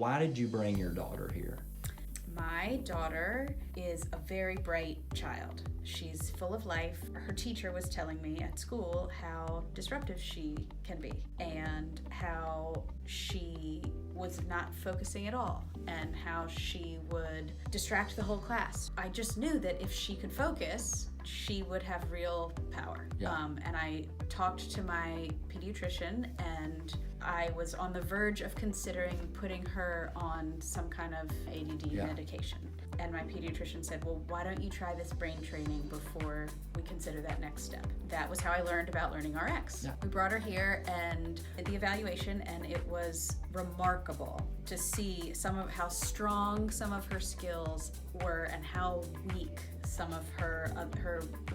why did you bring your daughter here? My daughter is a very bright child. She's full of life. Her teacher was telling me at school how disruptive she can be and how she was not focusing at all and how she would distract the whole class. I just knew that if she could focus, she would have real power. Yeah. And I talked to my pediatrician, and I was on the verge of considering putting her on some kind of ADD medication. And my pediatrician said, well, why don't you try this brain training before we consider that next step? That was how I learned about LearningRx. Yeah. We brought her here and did the evaluation, and it was remarkable to see some of how strong some of her skills were and how weak some of her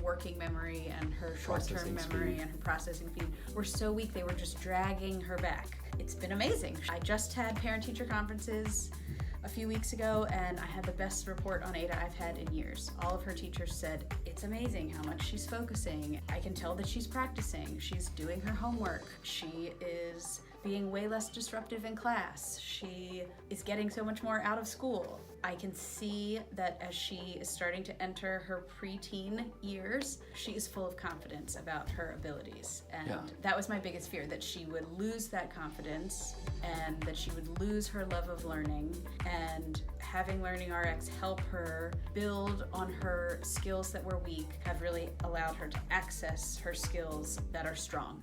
working memory and her short-term memory and her processing speed were so weak they were just dragging her back. It's been amazing. I just had parent-teacher conferences a few weeks ago, and I had the best report on Ada I've had in years. All of her teachers said, it's amazing how much she's focusing. I can tell that she's practicing. She's doing her homework. She is being way less disruptive in class. She is getting so much more out of school. I can see that as she is starting to enter her preteen years, she is full of confidence about her abilities. And that was my biggest fear, that she would lose that confidence and that she would lose her love of learning. And having LearningRx help her build on her skills that were weak have really allowed her to access her skills that are strong.